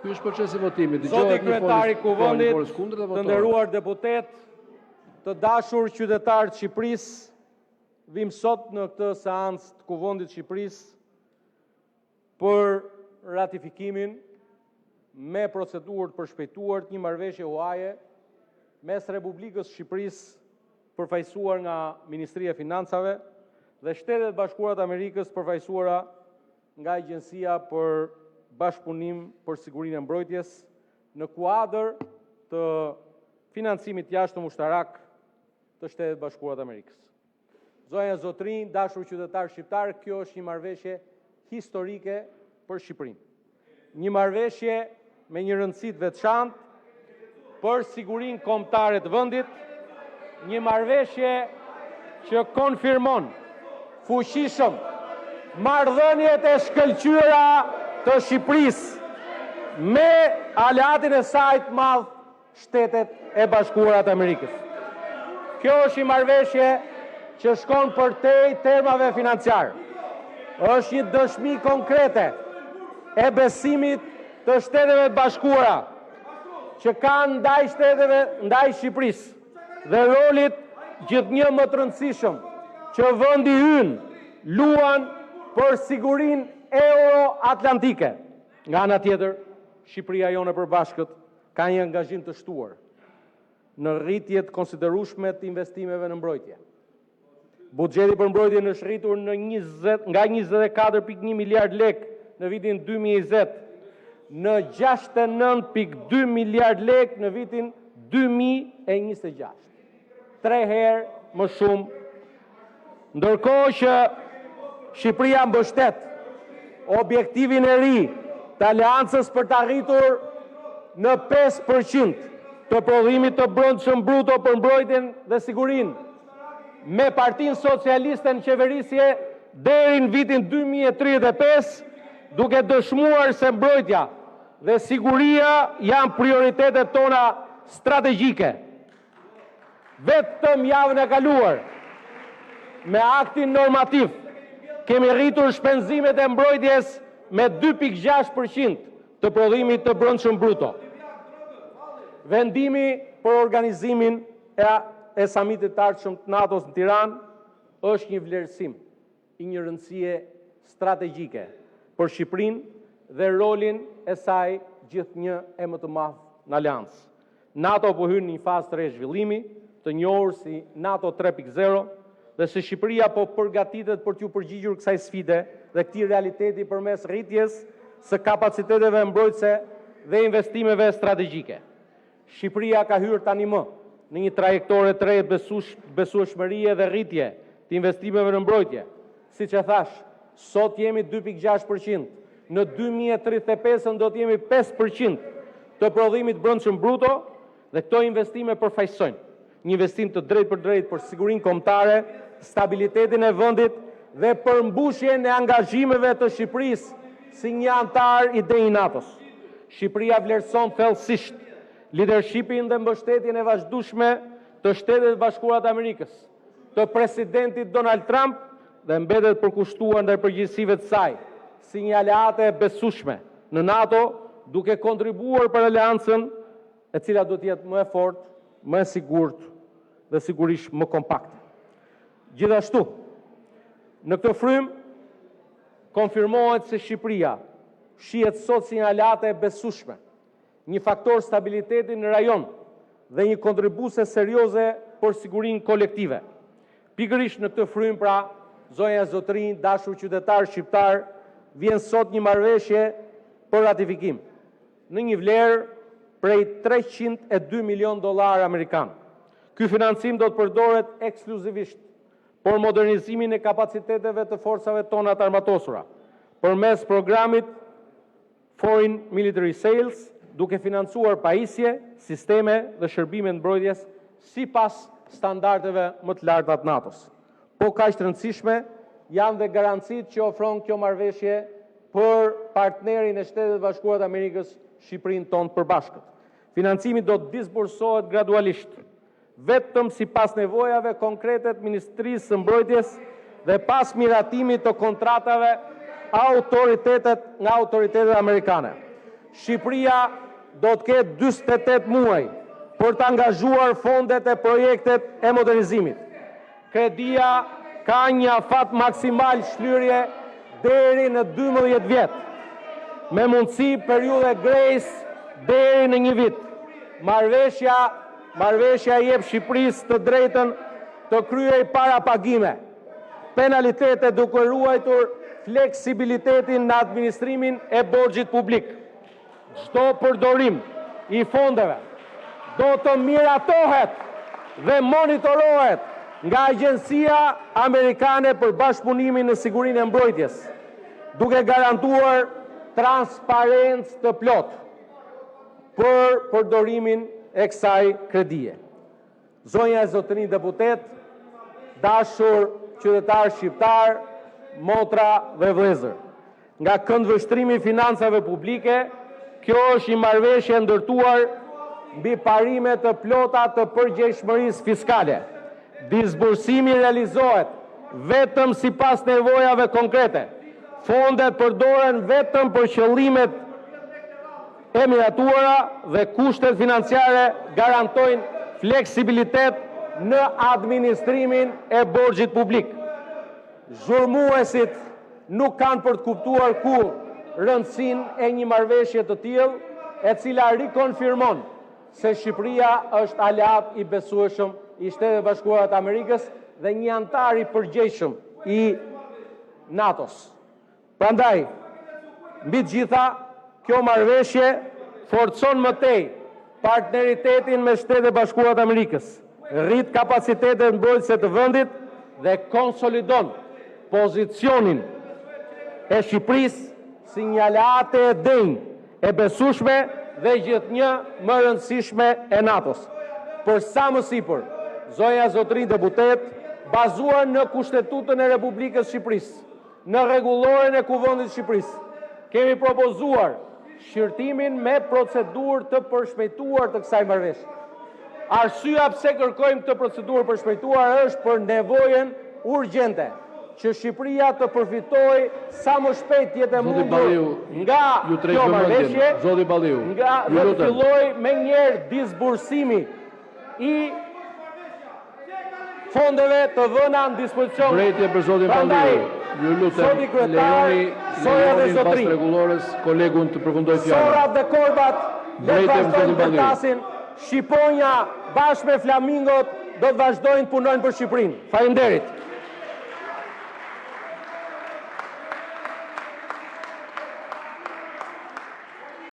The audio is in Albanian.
Ky është procesi votimit. Zoti kryetari i Kuvendit, të nderuar deputet, të dashur qytetarë të Shqipërisë, vim sot në këtë seancë të Kuvendit të Shqipërisë për ratifikimin me procedurë të përshpejtuar të një marrëveshje huaje mes Republikës Shqipërisë përfaqësuar nga Ministria e Financave dhe Shtetet e Bashkuara të Amerikës përfaqësuara nga Agjencia për Bashkëpunim për Sigurinë e Mbrojtjes në kuadër të financimit jashtëm ushtarak të Shtetet e Bashkuara të Amerikës. Zonja e Zotrinj, dashur qytetarë shqiptar, kjo është një marrëveshje historike për Shqipërinë. Një marrëveshje me një rëndësi të veçantë për sigurinë kombëtare të vendit, një marrëveshje që konfirmon fuqishëm marrëdhëniet e shkëlqyera të Shqipërisë me aleatin e saj të madh, Shtetet e Bashkuara të Amerikës. Kjo është një marrëveshje që shkon përtej termave financiar. Është një dëshmi konkrete e besimit të Shteteve të Bashkuara që kanë ndaj Shqipërisë dhe rolit gjithnjë më të rëndësishëm që vendi ynë luan për sigurinë euro-atlantike. Nga ana tjetër, Shqipëria jone e përbashkët ka një angazhim të shtuar në rritje të konsiderueshme të investimeve në mbrojtje. Buxheti për mbrojtjen është rritur nga 24.1 miliard lek në vitin 2020 në 69.2 miliard lek në vitin 2026. 3 herë më shumë, ndërkohë që Shqipëria mbështet objektivin e ri të aleancës për të arritur në 5% të prodhimit të brendshëm bruto për mbrojtjen dhe sigurinë, me Partinë Socialiste në qeverisje deri në vitin 2035, duke dëshmuar se mbrojtja dhe siguria janë prioritetet tona strategjike. Vetëm javën e kaluar, me aktin normativ, kemi rritur shpenzimet e mbrojtjes me 2.6% të prodhimit të brendshëm bruto. Vendimi për organizimin e samitit të ardhshëm të NATO-s në Tiranë është një vlerësim i një rëndësie strategjike për Shqipërinë dhe rolin e saj gjithnjë e më të madh në aleancë. NATO po hyn në një fazë të re zhvillimi, të njohur si NATO 3.0, dhe se Shqipëria po përgatitet për t'ju përgjigjur kësaj sfide dhe këtij realiteti përmes rritjes së kapaciteteve mbrojtëse dhe investimeve strategjike. Shqipëria ka hyrë tani më në një trajektore të re besueshmërie dhe rritje të investimeve në mbrojtje. Siç e thash, sot jemi 2.6%, në 2035 do të jemi 5% të prodhimit brendshëm bruto dhe këto investime përfaqësojnë një investim të drejtë për drejtë për sigurinë kombëtare, stabilitetin e vendit dhe përmbushjen e angazhimeve të Shqipërisë si një antar i NATO-s. Shqipëria vlerëson thellësisht leadershipin dhe mbështetjen e vazhdueshme të Shtetet e Bashkuara të Amerikës, të presidentit Donald Trump dhe mbetet përkushtuar ndaj përgjegjësive të saj si një aleate e besueshme në NATO, duke kontribuar për aleancën e cila do të jetë më e fortë, më e sigurt dhe sigurisht më kompakte. Gjithashtu, në këtë frym konfirmohet se Shqipëria shihet sot si një aleate e besueshme, një faktor stabiliteti në rajon dhe një kontribuese serioze për sigurinë kolektive. Pikërisht në këtë frym, pra, zonja e Zotrinj, dashur qytetar shqiptar, vjen sot një marrëveshje për ratifikim në një vlerë prej $302 milion amerikan. Ky financim do të përdoret ekskluzivisht për modernizimin e kapaciteteve të forcave tona të armatosura, përmes programit Foreign Military Sales, duke financuar pajisje, sisteme dhe shërbime mbrojtjes sipas standardeve më të larta të NATO-s. Po kaq të rëndësishme janë dhe garancitë që ofron kjo marrëveshje për partnerin e Shtetet Bashkuara të Amerikës, Shqipërinë tonë përbashkët. Financimi do të disbursohet gradualisht, vetëm sipas nevojave konkrete të Ministrisë së Mbrojtjes dhe pas miratimit të kontratave nga autoritetet amerikane. Shqipëria do të ketë 48 muaj për të angazhuar fondet e projektet e modernizimit. Kredia ka një afat maksimal shlyrje deri në 12 vjet, me mundësi periudhe grejs deri në 1 vit. Marrëveshja jep Shqipërisë të drejtën të kryej para pagime, penalitete duke ruajtur fleksibilitetin në administrimin e borxhit publik. Çdo përdorim i fondeve do të miratohet dhe monitorohet nga Agjencia Amerikane për Bashkëpunimin në Sigurinë e Mbrojtjes, duke garantuar transparencë të plotë për përdorimin e kësaj kredie. Zonja e zotërinj deputet, dashur qytetar shqiptar, motra dhe vëllezër, nga këndvështrimi i financave publike, kjo është një marrëveshje ndërtuar mbi parime të plota të përgjegjshmërisë fiskale. Disbursimi realizohet vetëm sipas nevojave konkrete. Fondet përdoren vetëm për qëllimet e miratuara dhe kushtet financiare garantojnë fleksibilitet në administrimin e borxhit publik. Zhurmuesit nuk kanë për të kuptuar kurrë rëndësinë e një marrëveshje të tillë, e cila rikonfirmon se Shqipëria është aleat i besueshëm i Shtetit Bashkuar të Amerikës dhe një antar i përgjegjshëm i NATO-s. Prandaj, mbi të gjitha, kjo marrëveshje forcon më tej partneritetin me Shtetet Bashkuara të Amerikës, rrit kapacitetet mbrojtëse të vendit dhe konsolidon pozicionin e Shqipërisë si një aleate e denjë, e besueshme dhe gjithnjë më rëndësishme e NATO-s. Për sa më sipër, zonja zotërinj deputet, bazuar në Kushtetutën e Republikës Shqipërisë, në rregulloren e Kuvendit të Shqipërisë, kemi propozuar shqyrtimin me procedurë të përshpejtuar të kësaj marrëveshje. Arsyeja pse kërkojmë këtë procedurë përshpejtuar është për nevojën urgjente që Shqipëria të përfitojë sa më shpejt jetë e mundur nga kjo marrëveshje, nga dhe të fillojë me njëherë disbursimi i fondeve të vëna në dispozicion. Drejtje për zotin Balliu. Ju lutem, lejoni pas rregullores kolegun të përfundojë fjalën. Sorat dhe korbat le të vazhdojnë të tasin. Shqiponja bashkë me flamingot do të vazhdojnë të punojnë për Shqipërinë. Faleminderit.